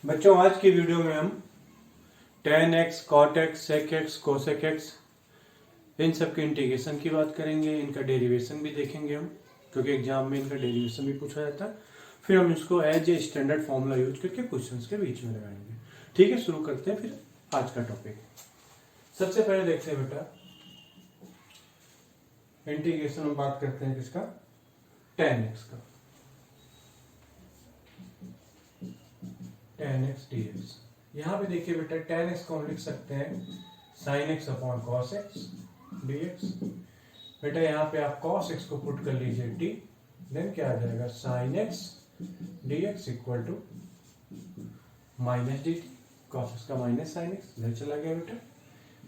बच्चों आज की वीडियो में हम tan x, cot x, sec x, cosec x इन सब के इंटीग्रेशन की बात करेंगे। इनका डेरिवेशन भी देखेंगे हम, क्योंकि एग्जाम में इनका डेरिवेशन भी पूछा जाता है। फिर हम इसको as a standard formula use करके क्वेश्चंस के बीच में लगाएंगे। ठीक है, शुरू करते हैं फिर आज का टॉपिक। सबसे पहले देखते हैं बेटा इंटीग्रेशन। हम बात करते हैं किसका? tan x का। tan x dx। यहाँ पे देखिए बेटा tan x को हम लिख सकते हैं sin x upon cos x dx। बेटा यहाँ पे आप cos x को पुट कर लीजिए t, देन क्या आ जाएगा sin x dx equal to minus d t. cos x का माइनस sin x इधर चला गया बेटा।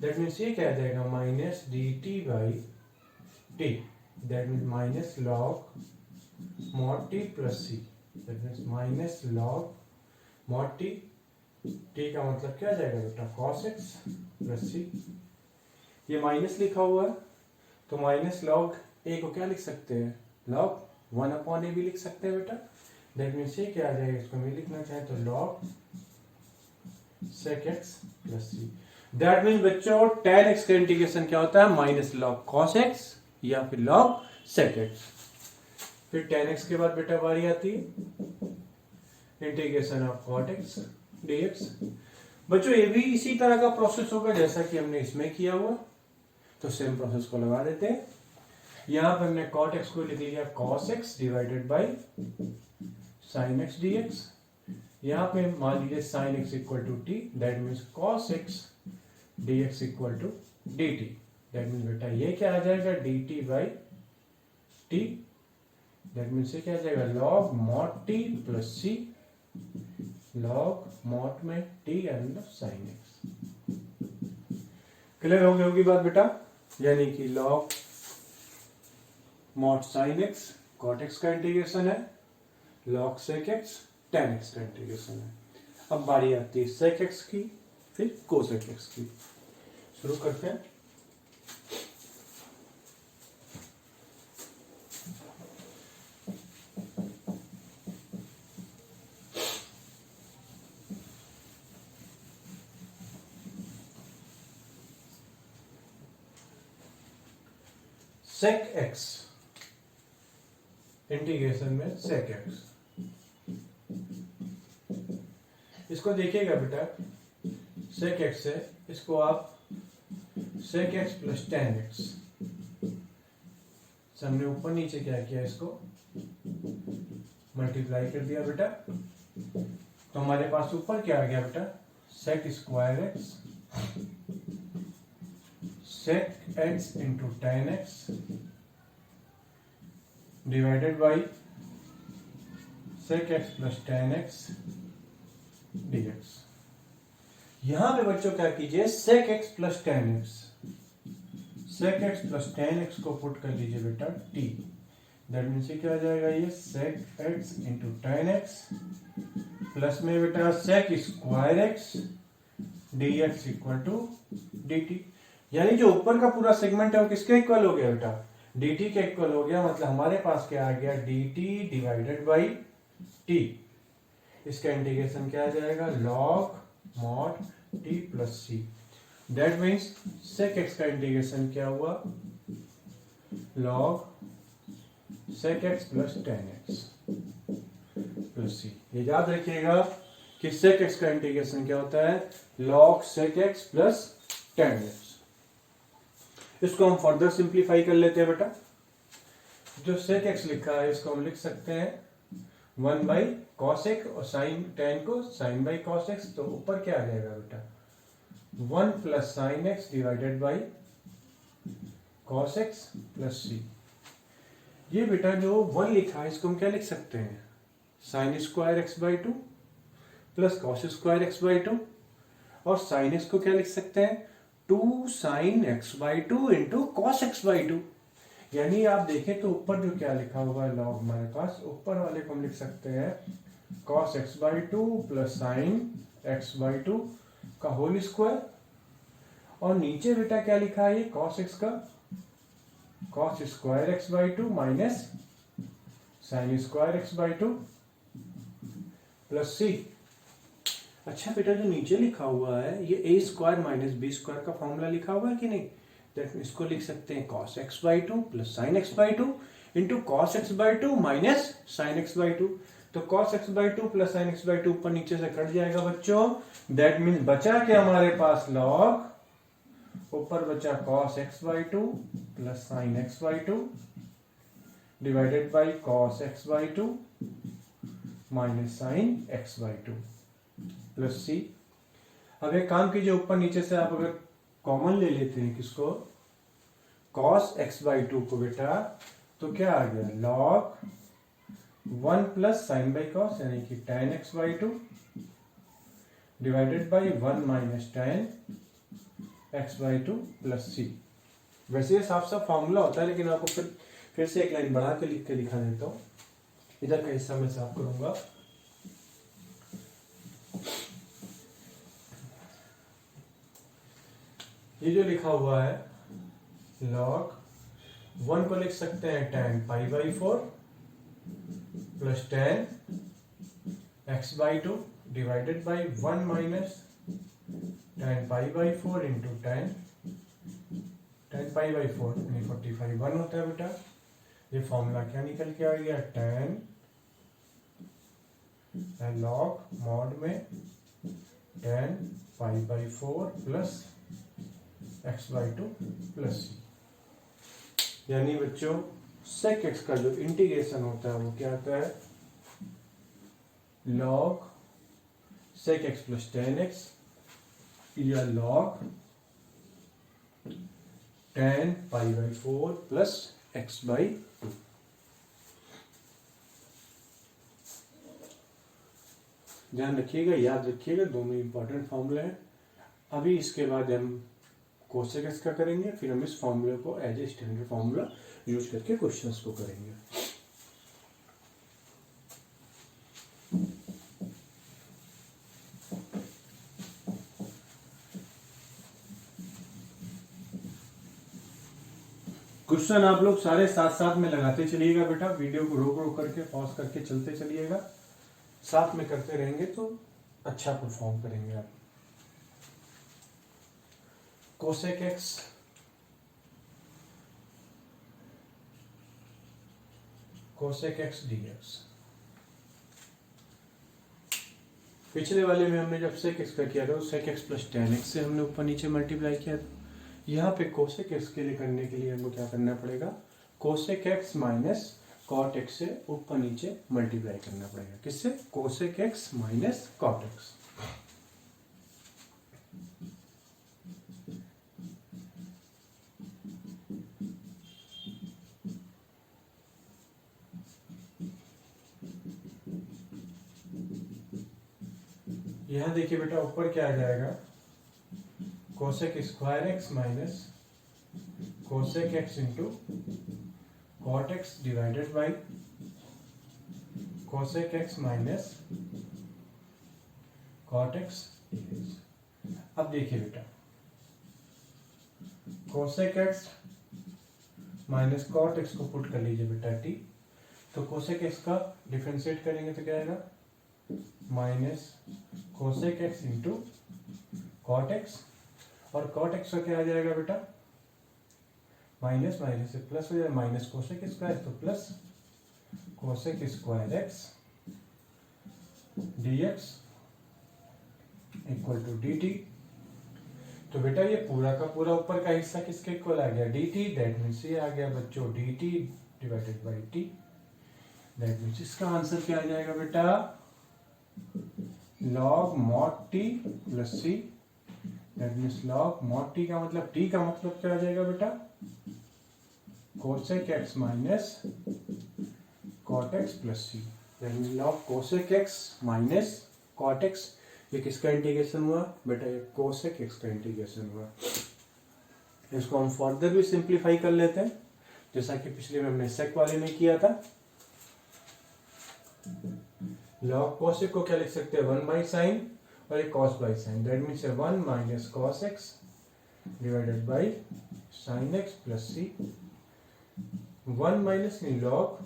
दैट मीन्स ये क्या आ जाएगा minus d t by T. That means minus log mod t plus C. That means minus log mod t. T का मतलब क्या आ जाएगा बेटा cos x प्लस सी। ये माइनस लिखा हुआ है तो माइनस लॉग ए को क्या लिख सकते हैं? लॉग 1 अपॉन ए भी लिख सकते हैं बेटा। दैट मीन्स ये क्या आ जाएगा, इसको मैं लिखना चाहे तो log sec x plus C. That means बच्चों tan x का इंटीग्रेशन क्या होता है? माइनस लॉग cos x या फिर लॉग sec x। फिर tan x के बाद बेटा बारी आती है integration of cot x dx। बच्चों ये भी इसी तरह का प्रोसेस होगा जैसा कि हमने इसमें किया हुआ, तो सेम प्रोसेस को लगा देते हैं। यहां पर हमने cot x को लिख लिया cos x divided by sin x dx। यहां पे मान लीजिए sin x equal to T. That means cos x dx equal to dt। That means बेटा ये क्या आ जाएगा dt by T. That means ये क्या आ जाएगा log mod t plus c। Log mod में T and sine x. Clear हो गई होगी बात बेटा? यानी कि log mod sine x cot x का इंटीग्रेशन है, log sec x tan x का इंटीग्रेशन है। अब बारी आती है सेक एक्स की, फिर कोसेक एक्स की। शुरू करते हैं। sec x इंटीग्रेशन में sec x। इसको देखिएगा बेटा sec x है, इसको आप sec x plus tan x। हमने ऊपर नीचे क्या किया, इसको मल्टीप्लाई कर दिया बेटा। तो हमारे पास ऊपर क्या आ गया बेटा sec square x sec x into tan x divided by sec x plus tan x dx। यहां पे बच्चों क्या कीजिए sec x plus tan x, sec x plus tan x को पुट कर लीजिए बेटा t। दैट मीन्स क्या आ जाएगा ये sec x into tan x plus में बेटा sec square x dx equal to dt। यानी जो ऊपर का पूरा सेगमेंट है वो किसके इक्वल हो गया बेटा? dt के इक्वल हो गया। मतलब हमारे पास क्या आ गया dt डिवाइडेड बाई t। इसका इंटीग्रेशन क्या आ जाएगा log mod t plus C. That means sec x का इंटीग्रेशन क्या हुआ log sec x plus tan x plus C. ये याद रखिएगा कि sec x का इंटीग्रेशन क्या होता है log sec x plus tan x। इसको हम फर्दर सिंप्लीफाई कर लेते हैं बेटा। जो sec x लिखा है इसको हम लिख सकते हैं 1 बाई cos x और sin tan को sin बाई cos x। तो ऊपर क्या आ जाएगा बेटा 1 plus sin x divided by cos x plus c। ये बेटा जो 1 लिखा है इसको हम क्या लिख सकते हैं sin square x by 2 plus cos square x by 2। और sin x को क्या लिख सकते हैं 2 sin x by 2 into cos x by 2। यानी आप देखें तो ऊपर जो क्या लिखा हुआ है लॉग हमारे पास, ऊपर वाले को हम लिख सकते हैं cos x by 2 plus sin x by 2 का होल स्क्वायर। और नीचे बेटा क्या लिखा है ये cos x का cos square x by 2 minus sin square x by 2 plus c। अच्छा बेटा जो नीचे लिखा हुआ है ये ए स्क्वायर माइनस बी स्क्वायर का फॉर्मूला लिखा हुआ है कि नहीं, दैट इसको लिख सकते हैं cos x by two plus sine x by two into cos x by two minus sine x by to. तो cos x by two plus sine x by to ऊपर नीचे से कट जाएगा बच्चों, दैट मीन्स बचा क्या हमारे पास log, ऊपर बचा cos x by two plus sine x by two divided by cos x by two minus sine x by two plus C. अब एक काम कीजिए, ऊपर नीचे से आप अगर कॉमन ले लेते हैं किसको, cos x बाई टू को बेटा, तो क्या आ गया log 1 plus sine by cos यानी कि tan x by two divided by 1 minus tan x by two plus C. वैसे ये साफ साफ फॉर्मूला होता है, लेकिन आपको फिर से एक लाइन बढ़ा के लिख के दिखा देता हूं। इधर का हिस्सा मैं साफ करूंगा। ये जो लिखा हुआ है log 1 को लिख सकते हैं tan pi by 4 plus tan x by two divided by 1 minus tan pi by 4 into tan pi by 4 यानी 45 1 होता है बेटा। ये फॉर्मूला क्या निकल के आ गया, tan log मॉड में tan pi by 4 plus x by two plus C. यानी बच्चों sec x का जो इंटीग्रेशन होता है वो क्या आता है, log sec x plus tan x या log tan pi by 4 plus x by to. ध्यान रखिएगा, याद रखिएगा, दोनों इंपॉर्टेंट फॉर्मूले हैं। अभी इसके बाद हम कोसेक एक्स का करेंगे, फिर हम इस फॉर्मूले को as a standard formula use करके क्वेश्चंस को करेंगे। क्वेश्चन आप लोग सारे साथ साथ में लगाते चलिएगा बेटा, वीडियो को रोक रोक करके पॉज करके चलते चलिएगा, साथ में करते रहेंगे तो अच्छा परफॉर्म करेंगे आप। कोसेक एक्स डीएक्स, पिछले वाले में हमने जब सेक एक्स का किया था sec x plus tan x से हमने ऊपर नीचे मल्टीप्लाई किया था। यहाँ पे कोसेक एक्स के लिए करने के लिए हमको क्या करना पड़ेगा, cosec x minus cot x से ऊपर नीचे मल्टीप्लाई करना पड़ेगा। किससे, cosec x minus cot x. यहां देखिए बेटा, ऊपर क्या आ जाएगा, cosec square x minus cosec x into cot x divided by cosec x minus cot x. अब देखिए बेटा, cosec x minus cot x को पुट कर लीजिए बेटा टी, तो कोसेक एक्स का डिफरेंशिएट करेंगे तो क्या आएगा, minus cosec x into cot x, और कॉट एक्स का क्या आ जाएगा बेटा, माइनस माइनस से प्लस हो जाएगा, माइनस कोसेक स्क्वायर तो plus cosec square x dx equal to d t. तो बेटा ये पूरा का पूरा ऊपर का हिस्सा किसके इक्वल आ गया, डी टी, दैट मीन्स ये आ गया बच्चों d t divided by T, that means इसका आंसर क्या आ जाएगा बेटा, log mod t plus C, that means log mod t का मतलब टी का मतलब क्या आ जाएगा बेटा, cosec x minus cot x plus C, that means log cosec x minus cot x. ये किसका इंटीग्रेशन हुआ बेटा, ये कोसेक एक्स का इंटीग्रेशन हुआ। इसको हम फर्दर भी सिंप्लीफाई कर लेते हैं, जैसा कि पिछले में हमने सेक वाले में किया था। लॉग कोसेक को क्या लिख सकते हैं, 1 बाई साइन और एक cos by sine, that means 1 minus cos x divided by sine x plus c. 1 minus नहीं, लॉग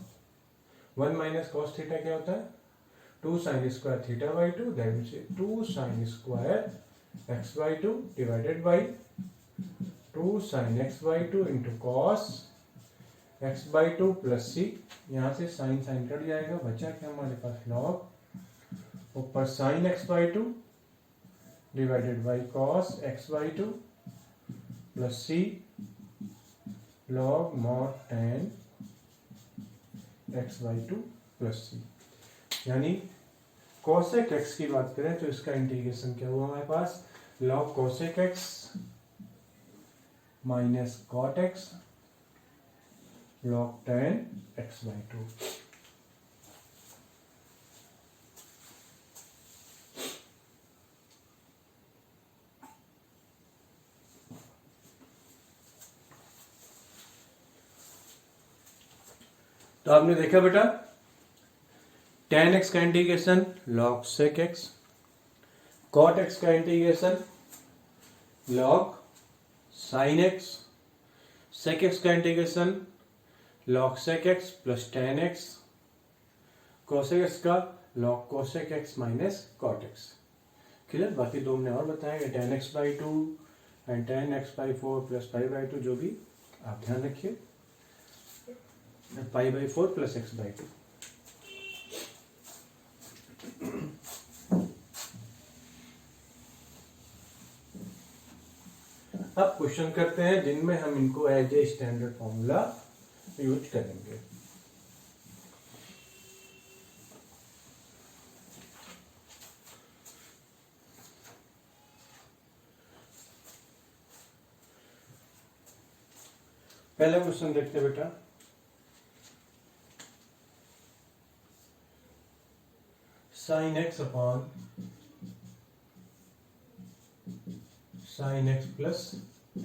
1 माइनस कॉस थीटा क्या होता है, 2 sin square theta by 2, that means 2 sin square x by 2 divided by 2 sin x by 2 into cos x by 2 plus c, यहाँ से sin sin cut जाएगा, बचा क्या हमारे पास log ऊपर sin x by 2 divided by cos x by 2 plus c log mod tan x by 2 plus c। यानी cosec x की बात करें तो इसका इंटीग्रेशन क्या हुआ हमारे पास, log cosec x minus cot x log tan x by 2। तो आपने देखा बेटा tan x का integration log sec x, cot x का integration log sin x, sec x का integration log sec x plus tan x, cosec x का log cosec x minus cot x। Clear. बाकी दो हमने और बताया कि tan x by 2 and tan x by 4 plus pi by 2, जो भी आप ध्यान रखिए, पाई by 4 प्लस x by 2। अब क्वेश्चन करते हैं जिनमें हम इनको as a standard formula use करेंगे। पहला क्वेश्चन देखते हैं बेटा, sin x upon sin x plus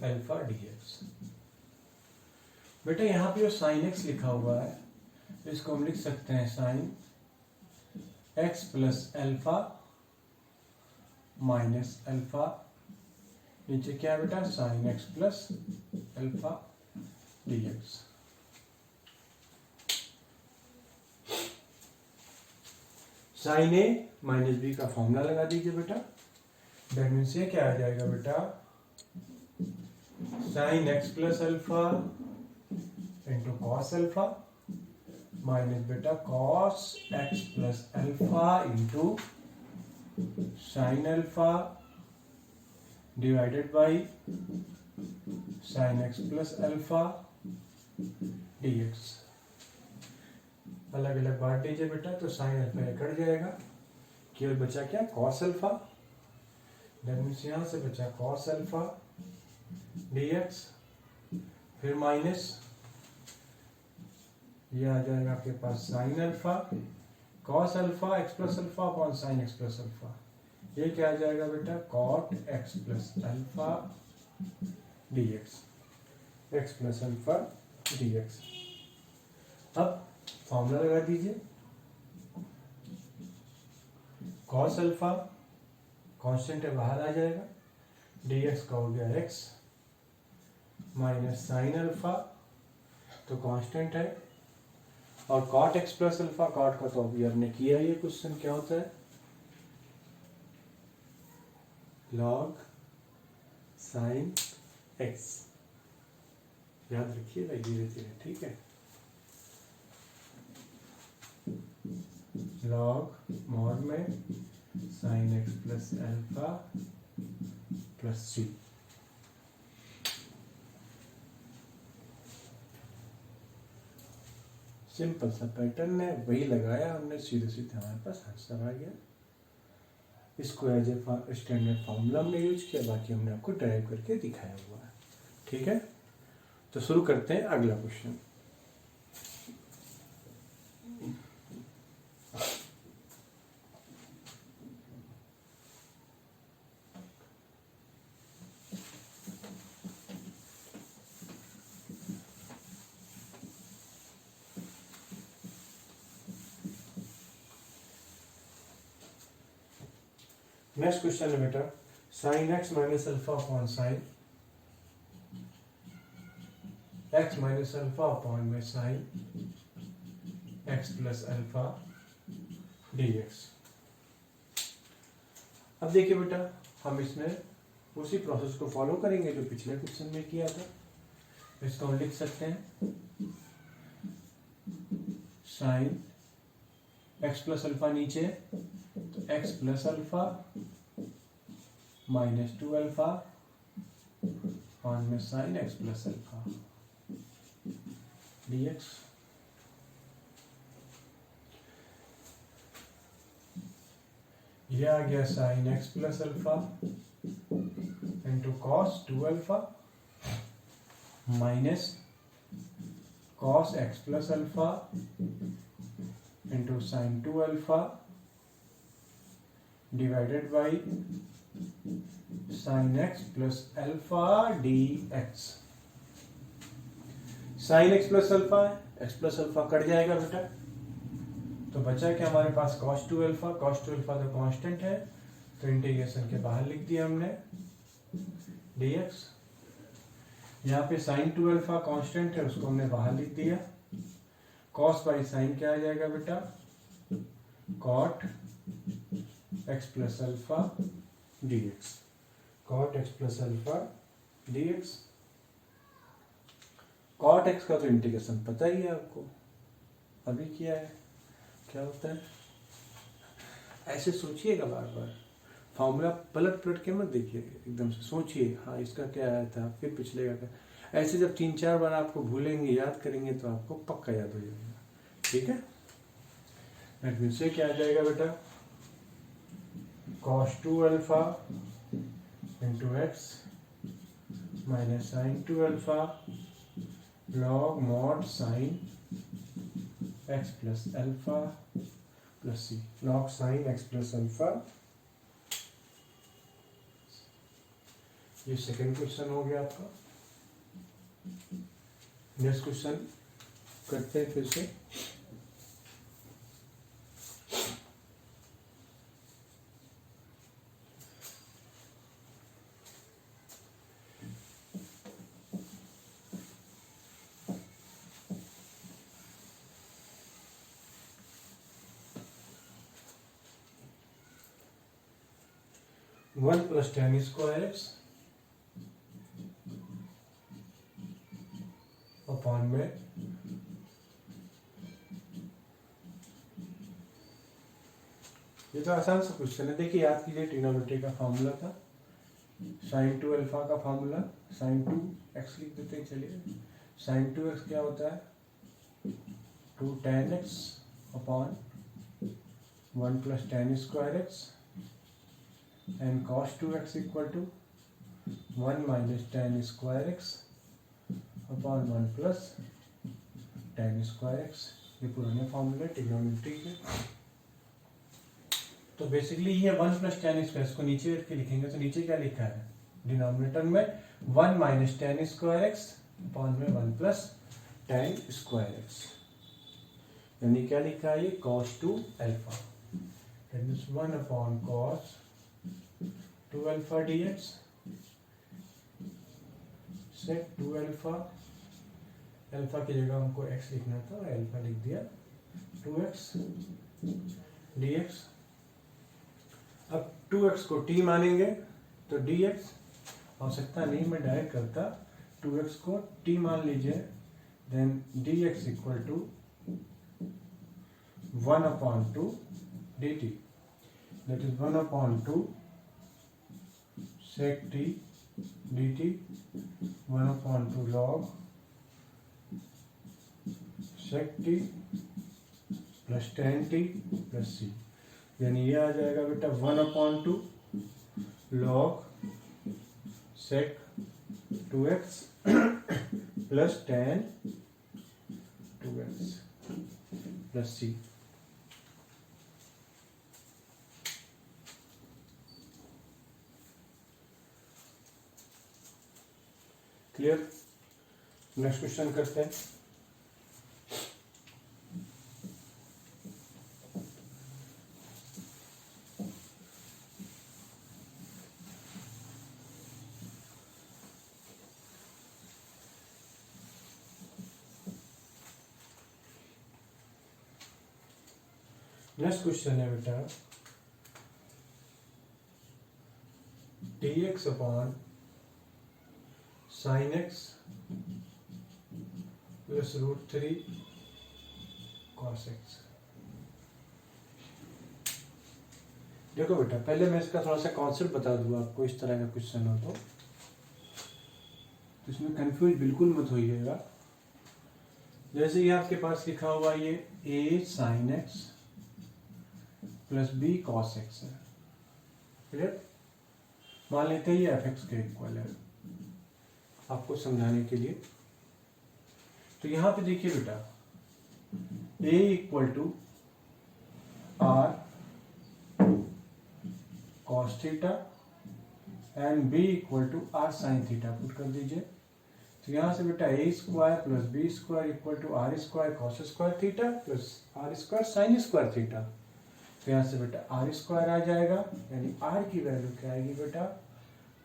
alpha dx। बेटा यहाँ पे जो sin x लिखा हुआ है इसको हम लिख सकते हैं sin x plus alpha minus alpha, नीचे क्या है बेटा sin x plus alpha dx। sin a minus b का फॉर्मूला लगा दीजिए बेटा, दैट मीन्स ये क्या आ जाएगा बेटा sin x plus alpha into cos alpha minus बेटा cos x plus alpha into sine alpha divided by sin x plus alpha dx। अलग अलग बांट दीजिए बेटा, तो साइन अल्फा कट जाएगा, केवल बचा क्या cos अल्फा, दैट मीन्स यहां से बचा cos अल्फा dx, फिर माइनस ये आ जाएगा आपके पास sine alpha cos alpha x plus alpha upon sine x plus alpha, ये क्या आ जाएगा बेटा cot x plus alpha dx, x plus alpha dx। अब फॉर्मूला लगा दीजिए, cos अल्फा कांस्टेंट है बाहर आ जाएगा, dx का हो गया x माइनस साइन अल्फा तो कांस्टेंट है, और cot x plus alpha, cot का तो अभी हमने किया ये क्वेश्चन क्या होता है log sin x, याद रखिएगा धीरे धीरे, ठीक है। log mod में sin x plus alpha plus C. Simple सा पैटर्न है, वही लगाया हमने, सीधे सीधे हमारे पास आंसर आ गया। इसको एज ए स्टैंडर्ड फॉर्मूला हमने यूज किया, बाकी हमने आपको ड्राइव करके दिखाया हुआ है, ठीक है। तो शुरू करते हैं अगला क्वेश्चन। नेक्स्ट क्वेश्चन है बेटा sine x minus alpha upon sine x minus alpha upon में sine x plus alpha dx। अब देखिए बेटा, हम इसमें उसी प्रोसेस को फॉलो करेंगे जो पिछले क्वेश्चन में किया था। इसको हम लिख सकते हैं साइन एक्स प्लस अल्फा नीचे, तो x plus alpha minus 2 alpha में sine x plus alpha dx। ये आ गया sine x plus alpha into cos 2 alpha minus cos x plus alpha into sine 2 alpha divided by sine x plus alpha dx। Sine x plus alpha है, x plus alpha cut जाएगा बेटा, तो बचा क्या हमारे पास cos 2 अल्फा। cos 2 अल्फा तो constant है, तो इंटीग्रेशन के बाहर लिख दिया हमने dx। यहाँ पे sin 2 अल्फा कांस्टेंट है, उसको हमने बाहर लिख दिया। cos बाई साइन क्या आ जाएगा बेटा, cot x plus alpha dx। cot x plus alpha dx। cot x का तो इंटीग्रेशन पता ही है आपको, अभी किया है। क्या होता है, ऐसे सोचिएगा बार बार, फॉर्मूला पलट पलट के मत देखिए, एकदम से सोचिए हाँ इसका क्या आया था, फिर पिछले का क्या। ऐसे जब 3-4 बार आपको भूलेंगे, याद करेंगे, तो आपको पक्का याद हो जाएगा। ठीक है, नेट में से क्या आ जाएगा बेटा, cos 2 alpha into x minus sine 2 alpha log mod sine x plus alpha plus C. Log sine x plus alpha. ये सेकेंड क्वेश्चन हो गया आपका। नेक्स्ट क्वेश्चन करते हैं फिर से। One plus tan square x upon में ये तो आसान सा क्वेश्चन है। देखिए याद कीजिए, ट्रिग्नोमेट्री का फॉर्मूला था साइन 2 अल्फा का फॉर्मूला, साइन 2 एक्स लिख देते हैं। चलिए, साइन 2 एक्स क्या होता है, 2 tan x upon 1 plus tan square x and cos 2x equal to 1 minus tan square x upon 1 plus tan square x. ये पुराने फॉर्मूले ट्रिग्नोमेट्री के। तो बेसिकली ये 1 प्लस टेन स्क्वायर को नीचे करके लिखेंगे, तो नीचे क्या लिखा है डिनोमिनेटर में, 1 minus tan square x upon में 1 प्लस टेन स्क्वायर एक्स, यानी क्या लिखा है ये cos 2 alpha, that means 1 upon cos 2 alpha dx से 2 अल्फा, अल्फा की जगह हमको x लिखना था, अल्फा लिख दिया, 2x dx। अब 2x को t मानेंगे तो dx आवश्यकता नहीं, मैं डायरेक्ट करता, 2x को t मान लीजिए, then dx equal to 1/2 dt, that is 1/2 sec t dt, 1/2 log sec t plus tan t plus c, यानी ये आ जाएगा बेटा 1/2 log sec 2x plus tan 2x plus c। Clear. Next question करते हैं। नेक्स्ट क्वेश्चन है बेटा dx upon sine x plus √3 cos x। देखो बेटा पहले मैं इसका थोड़ा सा कॉन्सेप्ट बता दूंगा आपको, इस तरह का क्वेश्चन हो तो इसमें कंफ्यूज बिल्कुल मत होइएगा। जैसे ये आपके पास लिखा हुआ ये a sin x plus b cos x है, क्लियर। मान लेते हैं ये fx के इक्वल है आपको समझाने के लिए। तो यहां पे देखिए बेटा a equal to r cos theta and b equal to r sin theta put कर दीजिए। तो यहां से बेटा a square plus b square equal to r square cos square theta plus r square sin square theta. तो यहां से बेटा r स्क्वायर आ जाएगा, यानी r की वैल्यू क्या आएगी बेटा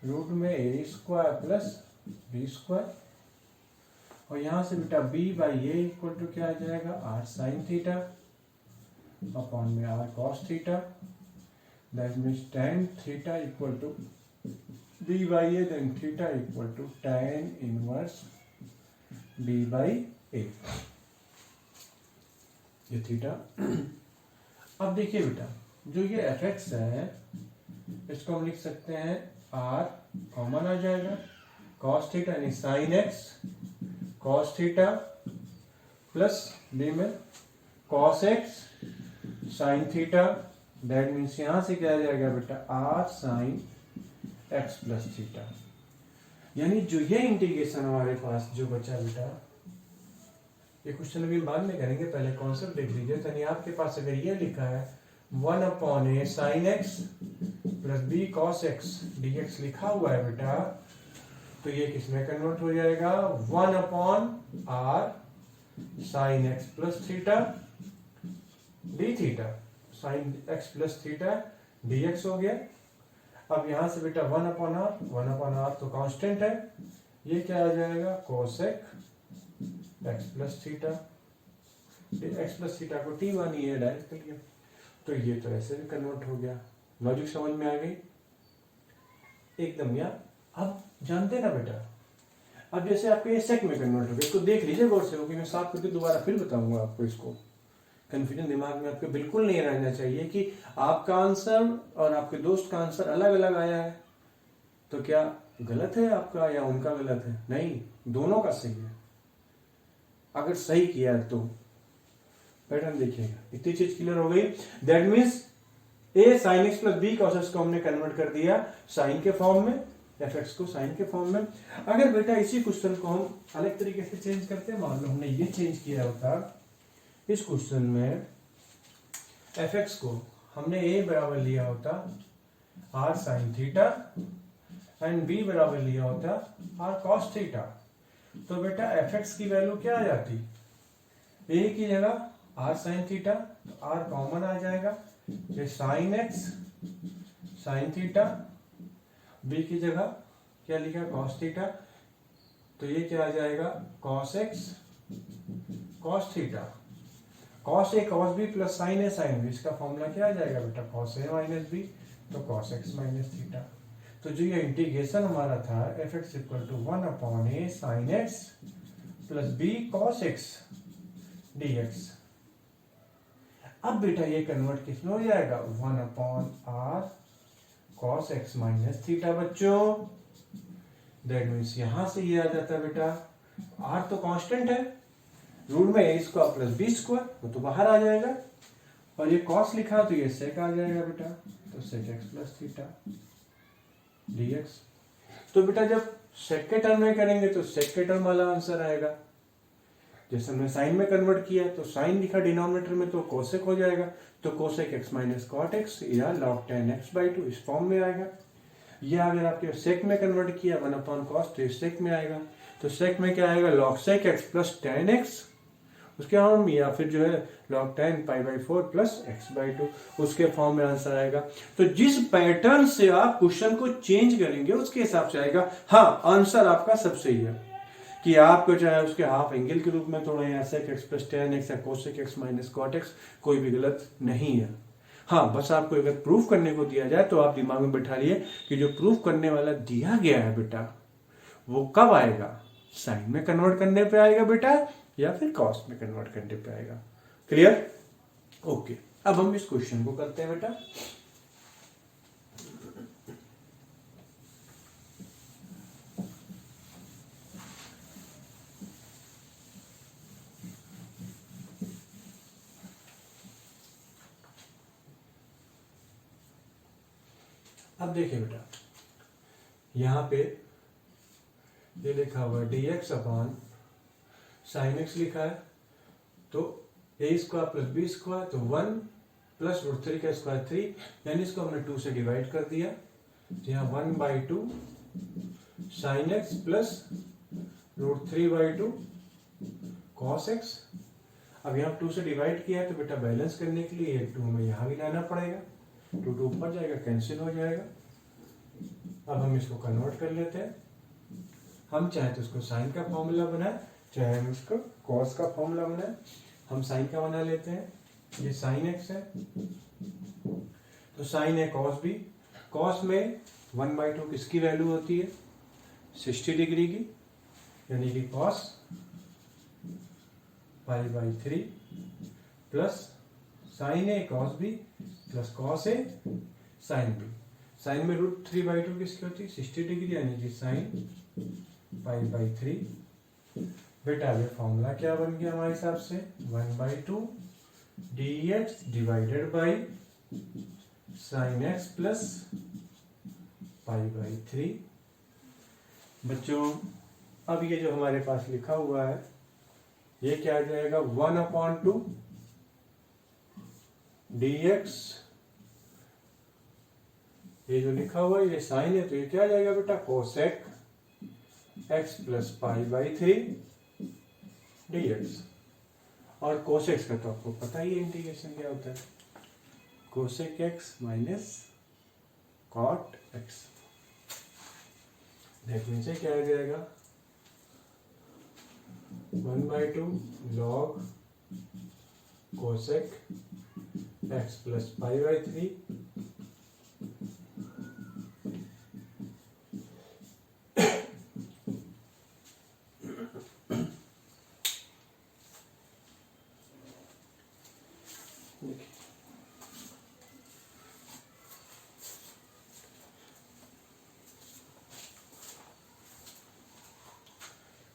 रूट में a square plus b square, और यहां से बेटा b by a equal to क्या आ जाएगा r sin थीटा अपॉन में r cos theta. That means tan theta equal to b by a, then theta equal to tan inverse b by a, ये theta. अब देखिए बेटा जो ये fx है इसको हम लिख सकते हैं r कॉमन आ जाएगा cos थीटा यानी sin x cos theta plus b में cos x sin theta. That means यहां से क्या आ जाएगा बेटा r sin x plus theta. यानी जो ये इंटीग्रेशन हमारे पास जो बचा बेटा, ये क्वेश्चन अभी बाद में करेंगे, पहले कॉन्सेप्ट देख लीजिए। तो यानी आपके पास अगर ये लिखा है 1 upon a sin x plus b cos x dx लिखा हुआ है बेटा, तो ये किसमें कन्वर्ट हो जाएगा 1 upon r sin x plus theta d theta sin x plus theta dx हो गया। अब यहां से बेटा 1 अपॉन r तो कांस्टेंट है, ये क्या आ जाएगा cosec x plus theta. x plus theta को t मानी है डायरेक्ट कर लिया, तो ये तो ऐसे भी कन्वर्ट हो गया। लॉजिक समझ में आ गई एकदम यार। अब जानते ना बेटा, अब जैसे आपके ये सेक में कन्वर्ट हो गया, इसको देख लीजिए गौर से, क्योंकि मैं साफ करके दोबारा फिर बताऊंगा आपको। इसको कंफ्यूजन दिमाग में आपके बिल्कुल नहीं रहना चाहिए कि आपका आंसर और आपके दोस्त का आंसर अलग अलग आया है तो क्या गलत है आपका या उनका गलत है। नहीं, दोनों का सही है। अगर सही किया तो पैटर्न देखिएगा, इतनी चीज क्लियर हो गई। That means a sin x plus b cos x को हमने कन्वर्ट कर दिया साइन के फॉर्म में, fx को साइन के फॉर्म में। अगर बेटा इसी क्वेश्चन को हम अलग तरीके से चेंज करते हैं, मान लो हमने ये चेंज किया होता, इस क्वेश्चन में fx को हमने a बराबर लिया होता r sin theta and b बराबर लिया होता r cos थीटा, तो बेटा fx की वैल्यू क्या आ जाती, a की जगह r sin थीटा, तो r कॉमन आ जाएगा, ये sin x sin theta, b की जगह क्या लिखा cos थीटा, तो ये क्या आ जाएगा cos x cos theta. cos a cos b plus sin a sin b, इसका फॉर्मूला क्या आ जाएगा बेटा cos a माइनस b, तो cos x माइनस थीटा। तो जो ये इंटीग्रेशन हमारा था fx equal to 1 upon a sin x plus b cos x dx। अब बेटा ये कन्वर्ट किसमें हो जाएगा 1 upon r cos x minus theta बच्चों। दैट मीन्स यहां से ये आ जाता है बेटा, r तो कांस्टेंट है, रूट में a square plus b square वो तो बाहर आ जाएगा, और ये cos लिखा तो ये sec आ जाएगा बेटा, तो sec x plus theta dx। तो बेटा जब sec के टर्म में करेंगे तो sec के टर्म वाला आंसर आएगा। जैसे हमने साइन में कन्वर्ट किया तो साइन लिखा डिनोमिनेटर में तो कोसेक हो जाएगा, तो cosec x minus cot x या log tan x/2 इस फॉर्म में आएगा। या अगर आपके सेक में कन्वर्ट किया 1 अपॉन कॉस तो इस सेक में आएगा, तो सेक में क्या आएगा log sec x plus tan x, उसके फॉर्म में, या फिर जो है log tan pi/4 plus x/2 उसके फॉर्म में आंसर आएगा। तो जिस पैटर्न से आप क्वेश्चन को चेंज करेंगे उसके हिसाब से आएगा। हाँ, आंसर आपका सब सही है, कि आपको चाहे उसके हाफ एंगल के रूप में तोड़े, या sec x plus tan x या cosec x minus cot x, कोई भी गलत नहीं है। हाँ, बस आपको अगर प्रूफ करने को दिया जाए तो आप दिमाग में बैठा लिए कि जो प्रूफ करने वाला दिया गया है बेटा वो कब आएगा, साइन में कन्वर्ट करने पे आएगा बेटा, या फिर कॉस में कन्वर्ट करने पे आएगा। क्लियर? ओके, अब हम इस क्वेश्चन को करते हैं बेटा। अब देखिए बेटा, यहां पे ये लिखा हुआ है dx अपॉन साइन एक्स लिखा है, तो a square plus b square, तो 1 प्लस रूट 3 का स्क्वायर 3, यानी इसको हमने 2 से डिवाइड कर दिया, तो यहाँ 1/2 sine x plus root 3/2 cos x. अब यहाँ 2 से डिवाइड किया है तो बेटा बैलेंस करने के लिए 2 हमें यहाँ भी लाना पड़ेगा, 2 ऊपर जाएगा, कैंसिल हो जाएगा। अब हम इसको कन्वर्ट कर लेते हैं। हम चाहे तो इसको साइन का फॉर्मूला बनाए, चाहे हम इसको कॉस का फॉर्मूला बनाए। हम साइन का बना लेते हैं, ये साइन एक्स है, तो साइन है कॉस बी। कॉस में 1/2 किसकी वैल्यू होती है, 60 डिग्री की, यानी कि cos π/3 plus sign A cos B plus cos A sine B. Sign में रूट 3/2 किसकी होती है, 60 डिग्री, यानी कि साइन π/3। बेटा ये फॉर्मूला क्या बन गया हमारे हिसाब से, 1/2 dx divided by sine x plus π/3। बच्चों अब ये जो हमारे पास लिखा हुआ है ये क्या आ जाएगा, 1/2 dx, ये जो लिखा हुआ है ये साइन है, तो ये क्या आ जाएगा बेटा, कोसेक x प्लस π/3 dx। और कोसेक्स का तो आपको पता ही है इंटीग्रेशन क्या होता है, cosec x minus cot x। देखने से क्या आ जाएगा, 1/2 log कोसेक x प्लस π/3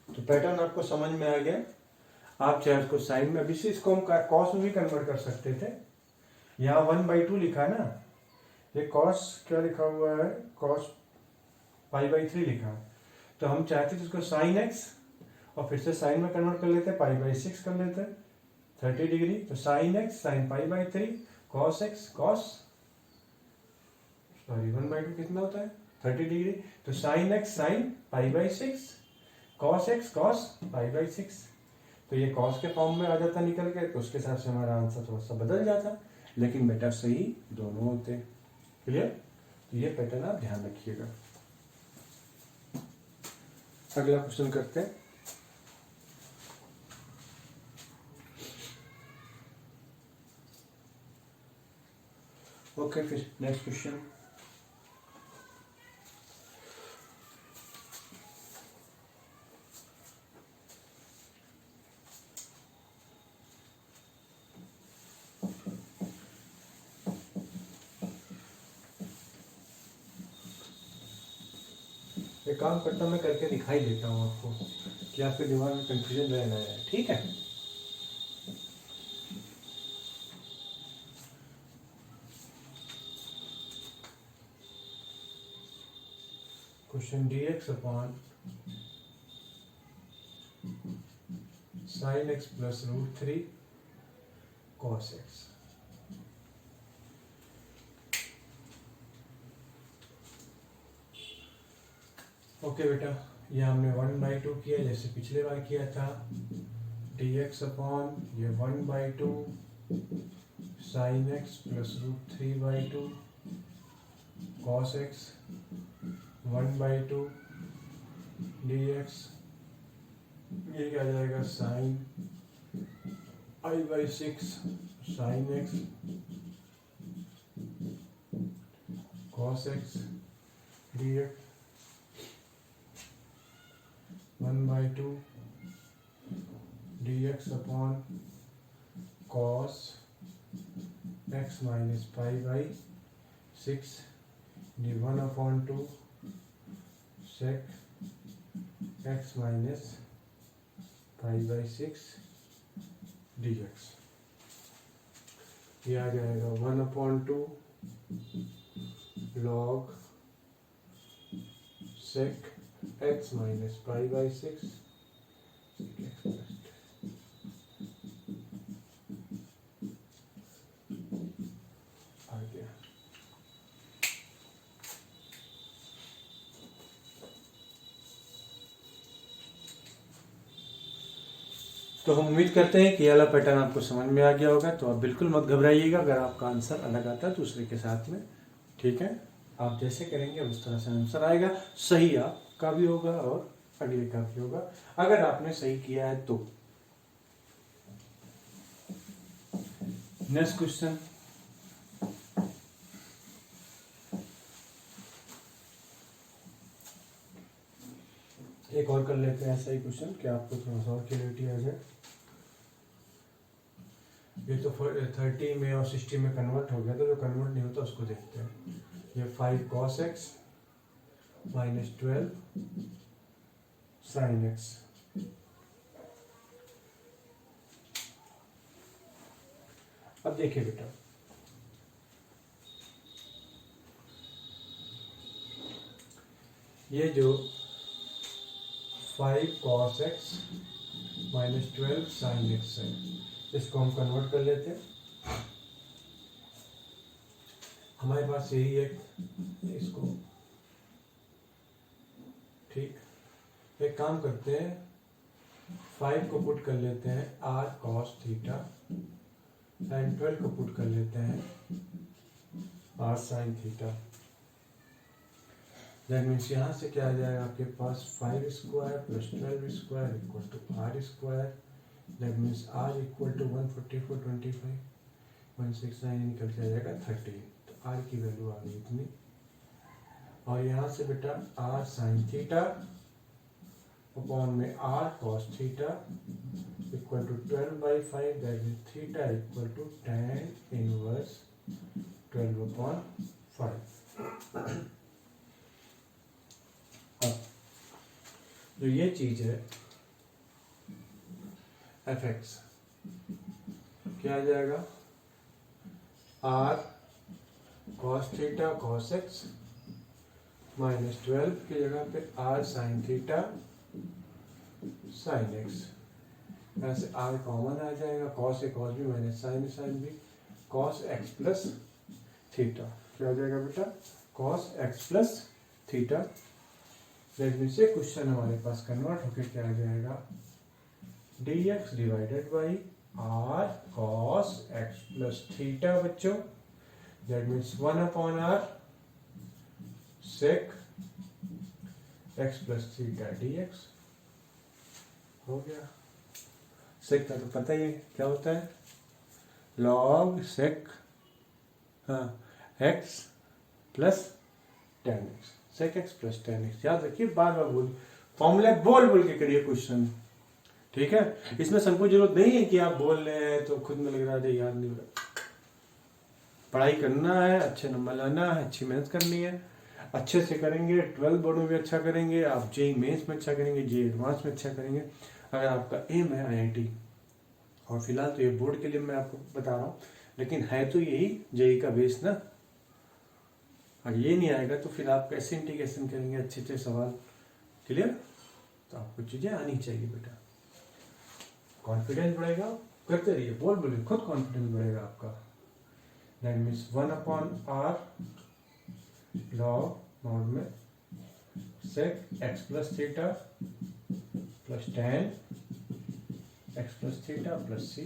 तो पैटर्न आपको समझ में आ गया। आप चाहे उसको साइन में, अभी से इसको हम कॉस में भी कन्वर्ट कर सकते थे। यहाँ 1/2 लिखा है ना, ये कॉस क्या लिखा हुआ है, कॉस π/3 लिखा है, तो हम चाहते थे इसको साइन एक्स और फिर से साइन में कन्वर्ट कर लेते, π/6 कर लेते 30 डिग्री, तो sine x sine π/3 cos x cos, sorry 1/2 कितना होता है 30 डिग्री, तो sine x sine π/6 cos x cos π/6। तो ये कॉस के फॉर्म में आ जाता निकल के, तो उसके हिसाब से हमारा आंसर थोड़ा सा बदल जाता, लेकिन बेटा सही दोनों होते। क्लियर? तो ये पैटर्न आप ध्यान रखिएगा। अगला क्वेश्चन करते हैं। ओके, फिर नेक्स्ट क्वेश्चन। एक काम करता हूँ, मैं करके दिखाई देता हूँ आपको कि आपके दिमाग में कंफ्यूजन रहना है, ठीक है? Question dx upon sine x plus root 3 cos x. Okay बेटा, ये हमने 1/2 किया जैसे पिछले बार किया था, dx अपॉन ये 1/2 sine x plus root 3/2 cos x, 1/2 dx ये क्या आ जाएगा sine pi by 6 sine x cos x d x 1/2 d x upon cos x minus pi by 6 d 1/2 sec x minus pi by 6 d x. ये आ जाएगा 1/2 log sec x minus pi by 6 आ गया। तो हम उम्मीद करते हैं कि ये वाला पैटर्न आपको समझ में आ गया होगा। तो आप बिल्कुल मत घबराइएगा अगर आपका आंसर अलग आता है दूसरे के साथ में, ठीक है। आप जैसे करेंगे उस तरह से आंसर आएगा। सही आपका भी होगा और अगले का भी होगा अगर आपने सही किया है तो। नेक्स्ट क्वेश्चन, एक और कर लेते हैं ऐसा ही क्वेश्चन कि आपको थोड़ा सा और क्लियरिटी आ जाए। ये तो 30 में और 60 में कन्वर्ट हो गया, तो जो कन्वर्ट नहीं होता उसको देखते हैं। ये 5 cos x minus 12 sin x। अब देखिए बेटा, ये जो 5 cos x minus 12 sin x है, इसको हम कन्वर्ट कर लेते हैं। हमारे पास यही एक इसको, ठीक, एक काम करते हैं, 5 को पुट कर लेते हैं r cos थीटा एंड 12 को पुट कर लेते हैं r sin theta. That means यहाँ से क्या आ जाएगा आपके पास 5 square plus 12 square equal to r square. That means r equal to 144 25 169 निकल के आ जाएगा 13। तो r की वैल्यू आ गई इतनी। और यहाँ से बेटा r sin थीटा अपॉन में r cos theta equal to 12/5। That means theta equal to tan inverse 12/5। जो ये चीज है एफ एक्स क्या आ जाएगा, r cos theta cos x minus 12 की जगह पे r sin theta sin x। ऐसे r कॉमन आ जाएगा, cos ए cos भी माइनस sin भी, cos x प्लस थीटा क्या आ जाएगा बेटा, cos x प्लस थीटा। से क्वेश्चन हमारे पास कन्वर्ट होकर क्या आ जाएगा, dx divided by r cos x plus theta बच्चों। That means 1/r sec x plus theta dx हो गया। सेक का तो पता ही है क्या होता है, log sec x plus tan x, sec x plus tan x। याद रखिए, बार बार बोल, फॉर्मूला बोल बोल के करिए क्वेश्चन, ठीक है। इसमें संकोच जरूरत नहीं है कि आप बोल रहे हैं तो खुद में लग रहा है याद नहीं हो रहा। पढ़ाई करना है, अच्छे नंबर लाना है, अच्छी मेहनत करनी है, अच्छे से करेंगे 12 बोर्ड में भी अच्छा करेंगे, आप जेई मेंस में अच्छा करेंगे, जेई एडवांस में अच्छा करेंगे। अगर आपका एम है IIT, और फिलहाल तो ये बोर्ड के लिए मैं आपको बता रहा हूँ, लेकिन है तो यही जेई का बेस ना। अगर ये नहीं आएगा तो फिर आप कैसे इंटीग्रेशन करेंगे, अच्छे अच्छे सवाल, क्लियर। तो आपको चीजें आनी चाहिए बेटा, कॉन्फिडेंस बढ़ेगा, करते रहिए, बोल बोलिए, खुद कॉन्फिडेंस बढ़ेगा आपका। That means 1/r log not में sec x plus theta plus tan x plus theta plus c।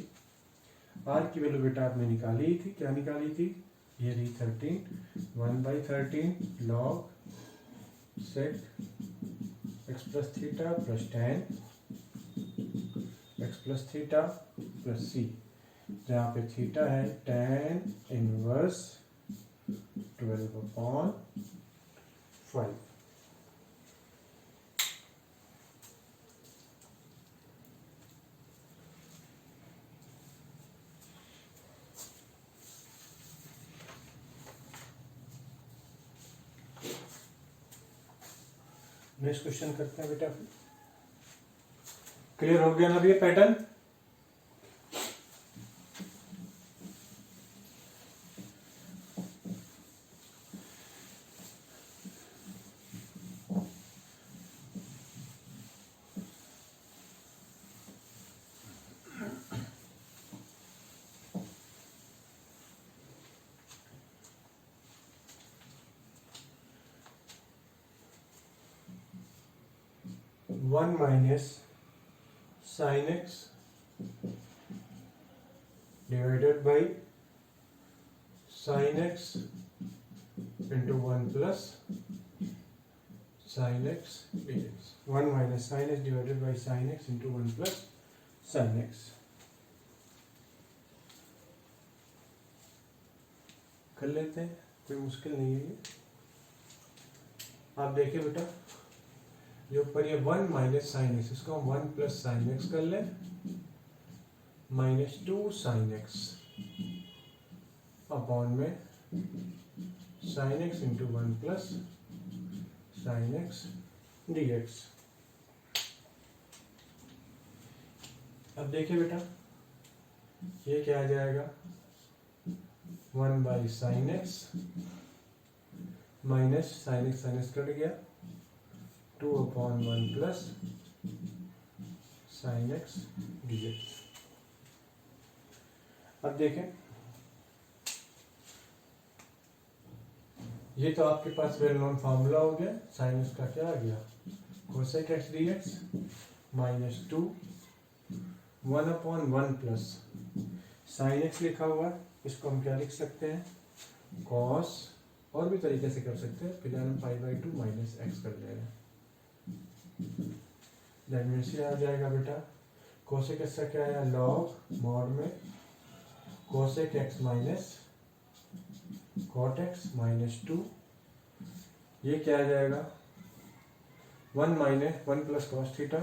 r की वैल्यू बेटा आपने निकाली ही थी, क्या निकाली थी, ये रही 13, 1/13 log sec x plus theta plus tan plus theta plus C, जहाँ पे थीटा है tan इनवर्स 12/5। नेक्स्ट क्वेश्चन करते हैं बेटा। क्लियर हो गया ना ये pattern? One minus sine x divided by sine x into 1 plus sine x d x. 1 minus sine x divided by sine x into 1 plus sine x. कर लेते हैं, कोई मुश्किल नहीं है ये। आप देखिए बेटा, जो ऊपर ये 1 माइनस साइन एक्स, इसको हम 1 प्लस साइन एक्स कर ले, माइनस 2 साइन एक्स अपॉन में sine x into 1 plus sine x d x. अब देखिए बेटा, ये क्या आ जाएगा, 1 by sine x minus sine x cut गया, 2/1 plus sine x d x. अब देखें, ये तो आपके पास वेल नोन फार्मूला हो गया। साइन एक्स का क्या आ गया, cosec x d x minus 2 1/1 plus sine x लिखा हुआ है, इसको हम क्या लिख सकते हैं, कॉस, और भी तरीके से कर सकते हैं, फिलहाल हम π/2 माइनस एक्स कर ले रहे हैं। दैट मीन्स ये आ जाएगा बेटा, कोसेक एक्स का क्या आया, लॉग मॉड में cosec x minus cot x minus 2, ये क्या आ जाएगा, 1 minus 1 plus cos theta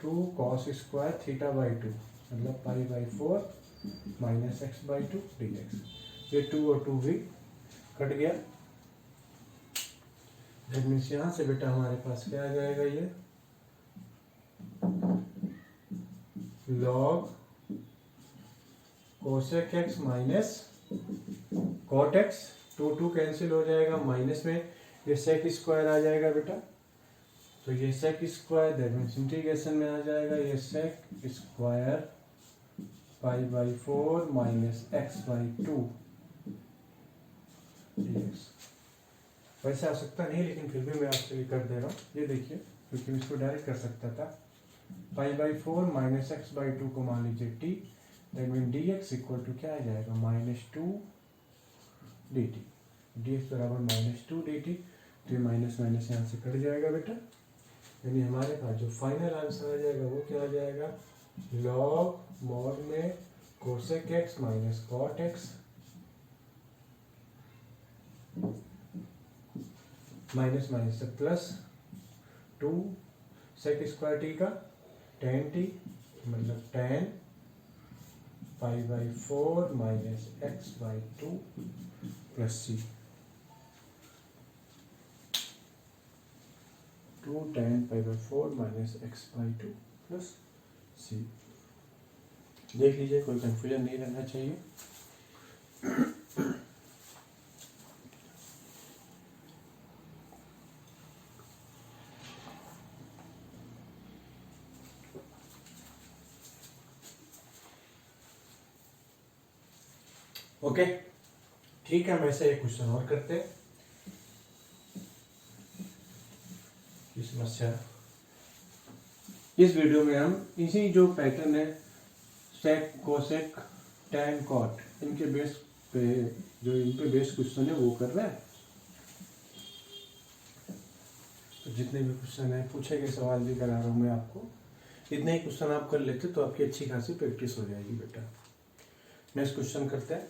2 cos square theta by 2, मतलब π/4 माइनस x/2 dx। ये 2 और 2 भी कट गया। दैट मीन्स यहाँ से बेटा हमारे पास क्या आ जाएगा, ये log cosec x minus cot x, 2 cancel हो जाएगा, माइनस में ये सेक स्क्वायर आ जाएगा बेटा, तो ये sec square, that means integration में आ जाएगा ये sec square π/4 minus x/2 dx। वैसे आ सकता नहीं, लेकिन फिर भी मैं आपके लिए कर दे रहा हूँ। ये देखिए, क्योंकि मैं इसको डायरेक्ट कर सकता था, π/4 माइनस x/2 को मान लीजिए t, that mean dx equal to क्या आ जाएगा, -2 dt। dx बराबर -2 dt, तो ये माइनस माइनस यहाँ से कट जाएगा बेटा, यानी हमारे पास जो फाइनल आंसर आ जाएगा वो क्या आ जाएगा, लॉग मॉड में cosec x minus cot x minus minus से प्लस 2 सेक स्क्वायर टी का tan t, मतलब tan π/4 minus x/2 plus c, 2 tan π/4 minus x/2 plus c। देख लीजिए, कोई कंफ्यूजन नहीं रहना चाहिए। ओके, ठीक है, हम ऐसे एक क्वेश्चन और करते हैं। समस्या इस वीडियो में हम इसी जो पैटर्न है सेक कोसेक टैन कॉट, इनके बेस पे जो इन पे बेस क्वेश्चन है वो कर रहे हैं। तो जितने भी क्वेश्चन है पूछे गए सवाल भी करा रहा हूँ मैं आपको, इतने ही क्वेश्चन आप कर लेते तो आपकी अच्छी खासी प्रैक्टिस हो जाएगी बेटा। नेक्स्ट क्वेश्चन करते हैं।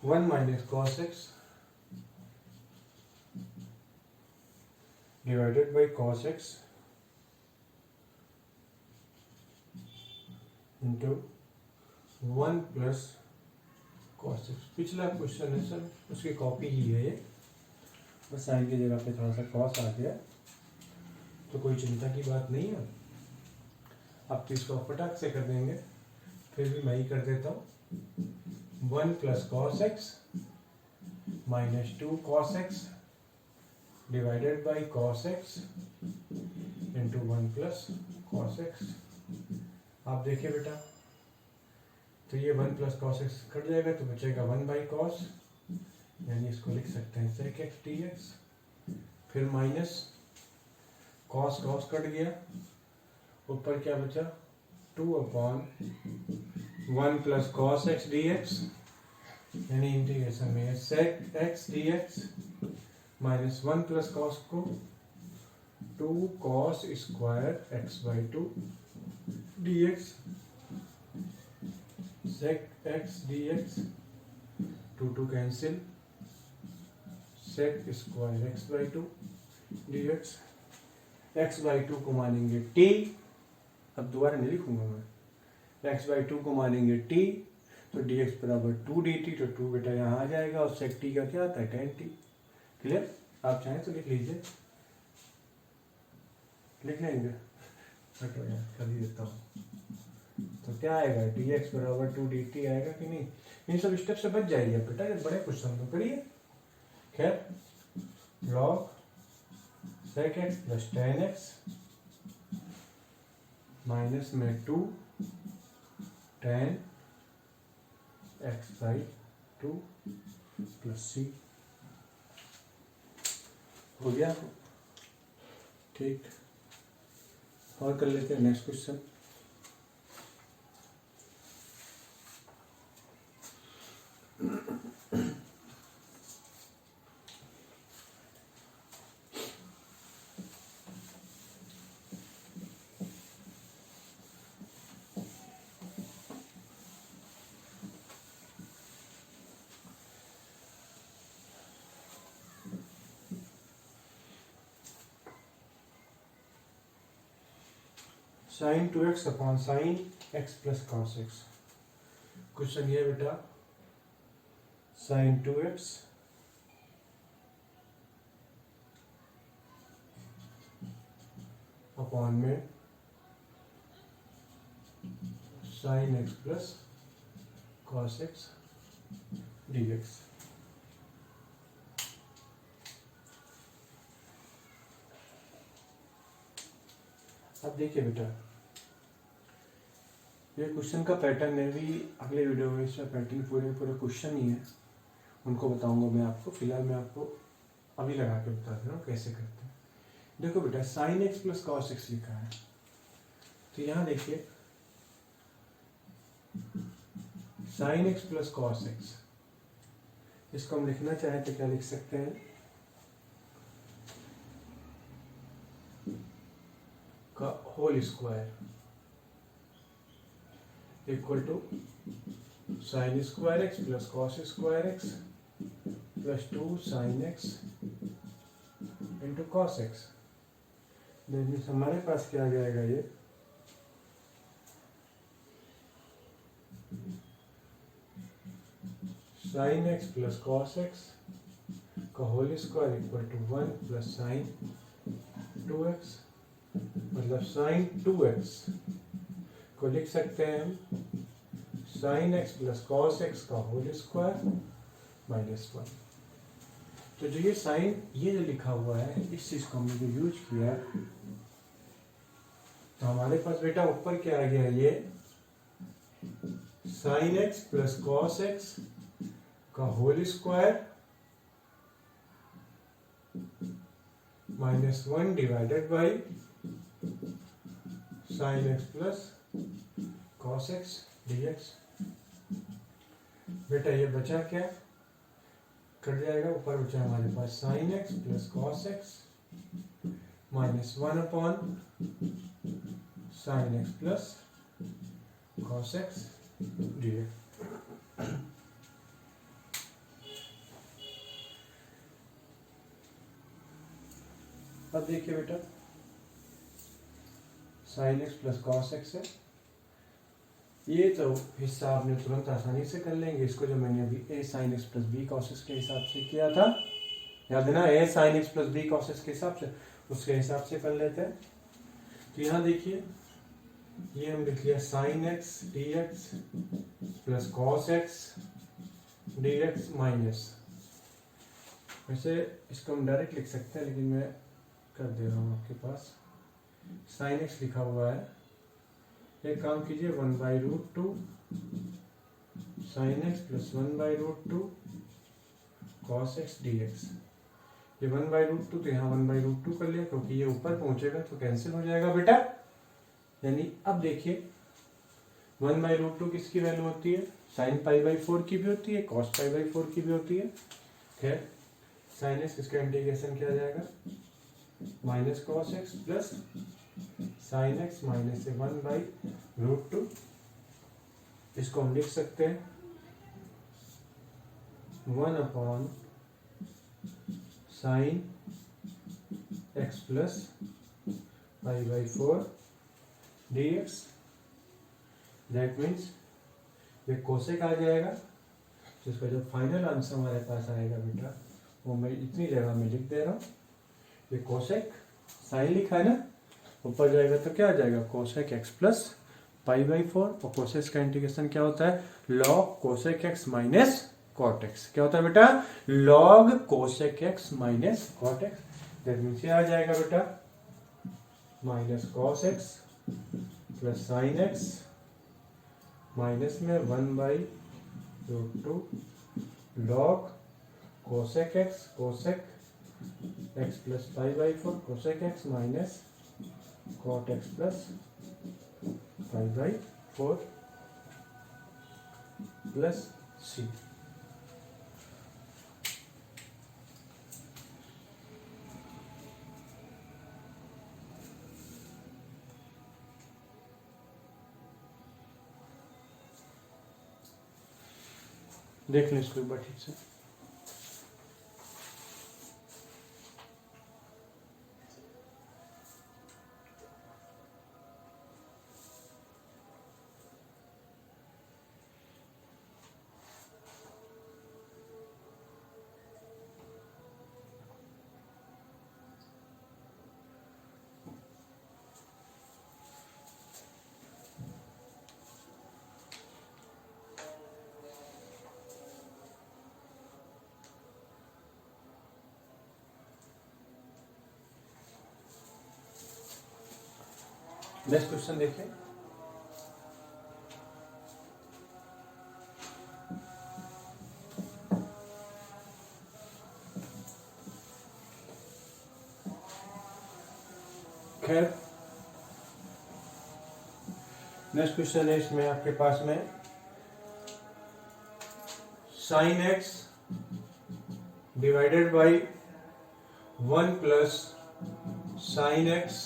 1 minus cos x divided by cos x into 1 plus cos x. पिछला क्वेश्चन है सर, उसकी कॉपी ही है ये, बस साइन की जगह पे थोड़ा सा कॉस आ गया, तो कोई चिंता की बात नहीं है। आप तो इसको फटाक से कर देंगे, फिर भी मैं ही कर देता हूँ। 1 plus cos x minus 2 cos x divided by cos x into 1 plus cos x. आप देखिए बेटा, तो ये 1 प्लस कॉस एक्स कट जाएगा तो बचेगा 1 बाई कॉस, यानी इसको लिख सकते हैं सेक एक्स डी एक्स। फिर माइनस कॉस कॉस कट गया, ऊपर क्या बचा 2 अपॉन 1 plus cos x d x, यानी इंटीग्रेशन में sec x d x minus 1 plus cos को 2 cos square x by 2 d x sec x dx 2 cancel sec square x by 2 dx। x by 2 को मानेंगे t, अब दोबारा नहीं लिखूंगा मैं, x बाई 2 को मानेंगे t, तो dx बराबर 2 dt, तो 2 बेटा यहाँ आ जाएगा और sec t का क्या आता है tan t। क्लियर? आप चाहें तो लिख लीजिए, लिख लेंगे, हटो यार कर ही देता हूँ। तो क्या आएगा dx बराबर 2 dt आएगा कि नहीं? इन सब स्टेप से बच जाइए बेटा, ये बड़े क्वेश्चन तो करिए। खैर, log sec x plus tan x minus में 2 tan x by 2 plus c हो गया। ठीक, और कर लेते हैं next question. Sine 2x upon sine x plus cos x। Question ये बेटा, साइन 2x अपॉन में sine x plus cos x dx। अब देखिए बेटा, ये क्वेश्चन का पैटर्न है भी, अगले वीडियो में इसका पैटर्न पूरे क्वेश्चन ही है, उनको बताऊंगा मैं आपको। फिलहाल मैं आपको अभी लगा के बता दे रहा हूँ कैसे करते हैं। देखो बेटा, sine x plus cos x लिखा है, तो यहाँ देखिए sign x plus cos x, इसको हम लिखना चाहें तो क्या लिख सकते हैं, का whole square equal to sine square x plus cos square x plus 2 sine x into cos x. देखिए हमारे पास क्या आ जाएगा, ये sine x plus cos x का whole square equal to 1 plus sine 2x, मतलब साइन 2x को लिख सकते हैं हम sine x plus cos x का होल स्क्वायर माइनस 1। तो जो ये साइन, ये जो लिखा हुआ है, इस चीज को हमने जो यूज किया, तो हमारे पास बेटा ऊपर क्या आ गया, ये sine x plus cos x का whole square minus 1 divided by sine x plus cos x dx। बेटा ये बचा क्या, कट जाएगा, ऊपर बचा हमारे पास sine x plus cos x minus 1 upon sine x plus cos x d x. अब देखिए बेटा, sine x plus cos x है, ये तो हिस्सा आपने तुरंत आसानी से कर लेंगे। इसको जो मैंने अभी A sine x plus B cos x के हिसाब से किया था, याद है ना, A sine x plus B cos x के हिसाब से, उसके हिसाब से कर लेते हैं। तो यहाँ देखिए, ये हम लिख लिया sine x d x plus cos x d x minus, वैसे इसको हम डायरेक्ट लिख सकते हैं, लेकिन मैं कर दे रहा हूँ आपके पास। साइन एक्स लिखा हुआ है, एक काम कीजिए, 1/√2 sign x plus 1/√2 cos x d x. ये 1/√2 तो यहाँ 1/√2 कर लिया, क्योंकि ये ऊपर पहुंचेगा तो कैंसिल हो जाएगा बेटा। यानी अब देखिए, 1/√2 किसकी वैल्यू होती है? साइन π/4 की भी होती है, कॉस π/4 की भी होती है। खैर, साइन एक्स इसका इंटीग्रेशन किया जाएगा, minus cos x plus sine x minus 1/√2। इसको हम लिख सकते हैं 1 upon sine x plus π/4 dx। That means ये कोसेक आ जाएगा, जिसका जो फाइनल आंसर हमारे पास आएगा बेटा, वो मैं इतनी जगह में लिख दे रहा हूँ। ये कोसेक साइन लिखा है ना, ऊपर जाएगा तो क्या आ जाएगा, कोसेक एक्स प्लस π/4, और कोसेक का इंटीग्रेशन क्या होता है, log cosec x minus cot x. क्या होता है बेटा, log cosec x minus cot x. That means ये आ जाएगा बेटा minus cos x plus sine x minus में 1/√2 log cosec x plus π/4 cosec x minus cot x plus π/4 plus C. देख लें इसको एक बार ठीक से। नेक्स्ट क्वेश्चन देखिए, खैर नेक्स्ट क्वेश्चन है इसमें आपके पास में sine x divided by 1 plus sine x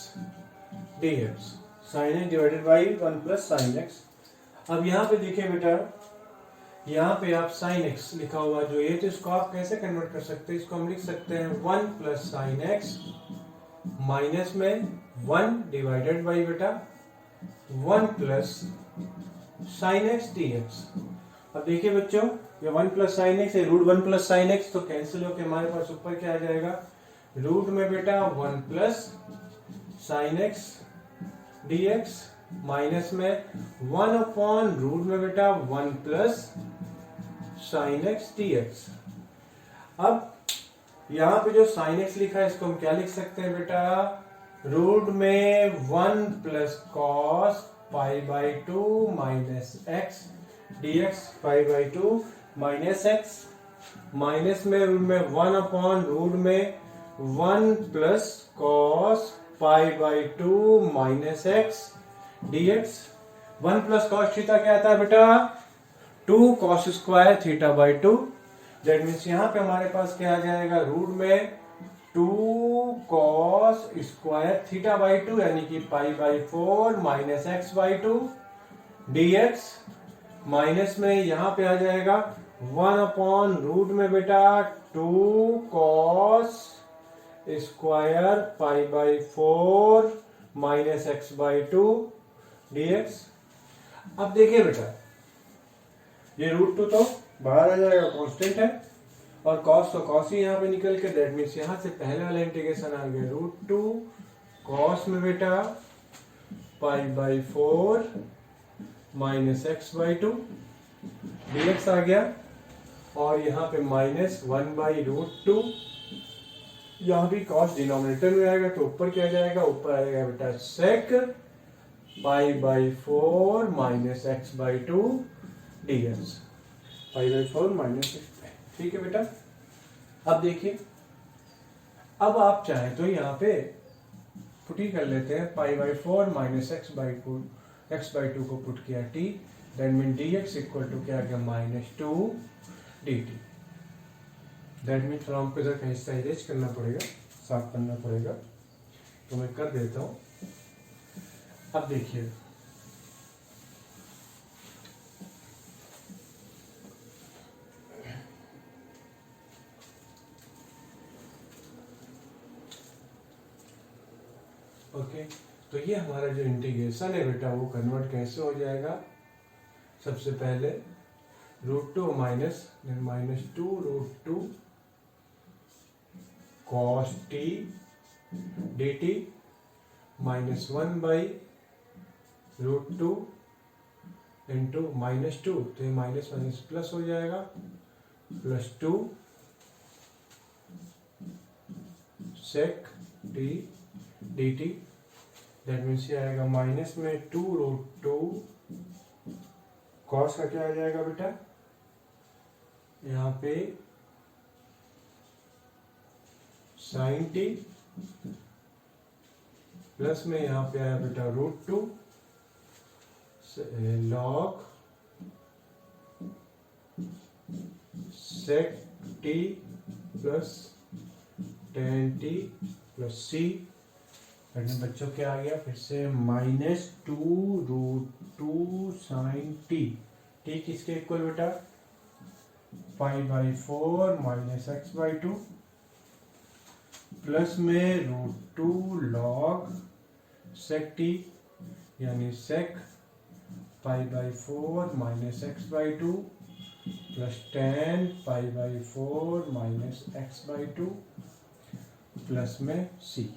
dx। Sine x divided by 1 plus sine x. अब यहाँ पे देखिए बेटा, यहाँ पे आप साइन एक्स लिखा हुआ जो ये, तो इसको आप कैसे कन्वर्ट कर सकते हैं, इसको हम लिख सकते हैं 1 प्लस साइन एक्स माइनस में 1 डिवाइडेड बाई बेटा 1 प्लस साइन एक्स dx। अब देखिए बच्चों, ये 1 प्लस साइन एक्स है, √1 प्लस साइन एक्स, तो कैंसिल होकर हमारे पास ऊपर क्या आ जाएगा, रूट में बेटा 1 plus sine x dx minus में 1 अपॉन रूट में बेटा 1 प्लस साइन एक्स dx। अब यहां पे जो साइन एक्स लिखा है, इसको हम क्या लिख सकते हैं बेटा, रूट में 1 plus cos π/2 minus x dx, π/2 minus x, minus में रूट में 1 अपॉन रूट में 1 plus cos π/2 minus x dx। 1 plus cos theta क्या आता है बेटा, 2 कॉस स्क्वायर थीटा/2। दैट मीन्स यहाँ पे हमारे पास क्या आ जाएगा, रूट में 2 कॉस स्क्वायर थीटा बाई 2 यानी कि पाई by 4 minus x by 2 dx minus में यहां पे आ जाएगा 1 अपॉन रूट में बेटा 2 cos square pi by 4 minus x by 2 dx। अब देखिए बेटा ये रूट 2 तो बाहर आ जाएगा, कांस्टेंट है, और कॉस तो कॉस ही यहाँ पे निकल के, दैट मीन्स यहाँ से पहले वाला इंटीग्रेशन आ गया रूट 2 कॉस में बेटा pi by 4 minus x by 2 dx आ गया, और यहाँ पे माइनस 1 बाई रूट 2, यहाँ भी कॉस डिनोमिनेटर में आएगा तो ऊपर क्या जाएगा, ऊपर आएगा बेटा sec pi by 4 minus x by 2 dx, pi by 4 minus x. ठीक है बेटा, अब देखिए, अब आप चाहे तो यहाँ पे पुटी कर लेते हैं, pi by 4 minus x by 2 को पुट किया t, that mean dx equal to क्या आ गया माइनस 2 dt। दैट मीन थोड़ा हमको इधर का हिस्सा इरेज करना पड़ेगा, साफ करना पड़ेगा, तो मैं कर देता हूं। अब देखिए ओके, तो ये हमारा जो इंटीग्रेशन है बेटा वो कन्वर्ट कैसे हो जाएगा, सबसे पहले root 2 minus minus 2 root 2 cos t d t minus 1 by root 2 into minus 2, तो ये माइनस माइनस प्लस हो जाएगा, plus 2 sec t d t, that means ये आएगा माइनस में 2 रूट 2 कॉस का क्या आ जाएगा बेटा, यहाँ पे साइन टी, प्लस में यहाँ पे आया बेटा root 2 log sec T plus tan T plus C, बच्चों क्या आ गया फिर से minus 2 root 2 sine T, T किसके इक्वल बेटा pi by 4 minus x by 2 plus में रूट 2 लॉग सेक टी यानी sec pi by 4 minus x by 2 plus 10 pi by 4 minus x by 2 plus में C,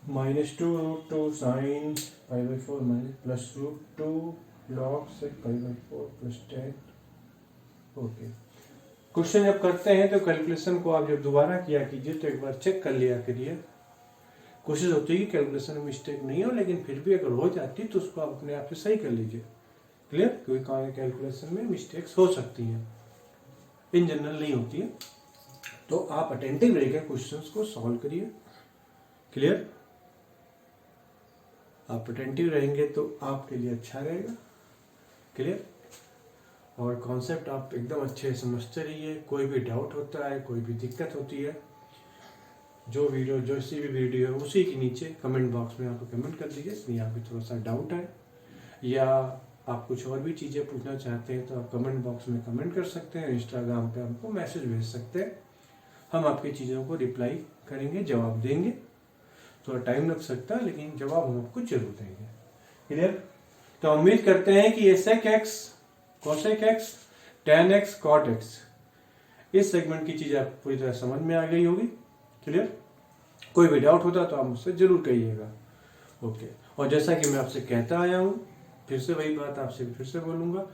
minus 2 root 2 sine pi by 4 minus plus root 2 log sec pi by 4 plus 10। Okay, question जब करते हैं तो calculation को आप जब दोबारा किया कीजिए तो एक बार चेक कर लिया करिए, कोशिश होती है कि कैलकुलेशन में मिस्टेक नहीं हो, लेकिन फिर भी अगर हो जाती तो उसको आप अपने आप से सही कर लीजिए। क्लियर, क्योंकि कैलकुलेशन में मिस्टेक्स हो सकती हैं, इन जनरल नहीं होती है, तो आप अटेंटिव रहिएगा, क्वेश्चंस को सॉल्व करिए। क्लियर, आप अटेंटिव रहेंगे तो आपके लिए अच्छा रहेगा। क्लियर, और कॉन्सेप्ट आप एकदम अच्छे से समझते रहिए, कोई भी डाउट होता है, कोई भी दिक्कत होती है, जो वीडियो जो सी भी वीडियो है उसी के नीचे कमेंट बॉक्स में आपको कमेंट कर दीजिए, इसमें यहाँ पे थोड़ा सा डाउट है या आप कुछ और भी चीज़ें पूछना चाहते हैं तो आप कमेंट बॉक्स में कमेंट कर सकते हैं, इंस्टाग्राम पे हमको मैसेज भेज सकते हैं, हम आपकी चीज़ों को रिप्लाई करेंगे, जवाब देंगे। थोड़ा टाइम लग सकता है लेकिन जवाब हम आपको जरूर देंगे। क्लियर, तो उम्मीद करते हैं कि ये sec x cosec x tan x cot x इस सेगमेंट की चीज़ आप पूरी तरह समझ में आ गई होगी। क्लियर, कोई भी डाउट होता तो आप मुझसे जरूर कहिएगा। ओके, और जैसा कि मैं आपसे कहता आया हूँ, फिर से वही बात आपसे फिर से बोलूँगा,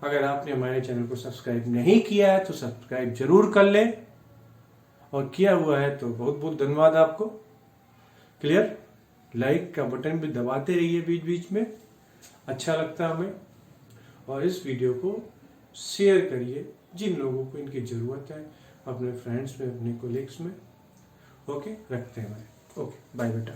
अगर आपने हमारे चैनल को सब्सक्राइब नहीं किया है तो सब्सक्राइब जरूर कर लें, और किया हुआ है तो बहुत बहुत धन्यवाद आपको। क्लियर, लाइक का बटन भी दबाते रहिए बीच बीच में, अच्छा लगता है हमें, और इस वीडियो को शेयर करिए जिन लोगों को इनकी ज़रूरत है, अपने फ्रेंड्स में, अपने कोलिग्स में। ओके, रखते हैं भाई। ओके, बाय बेटा।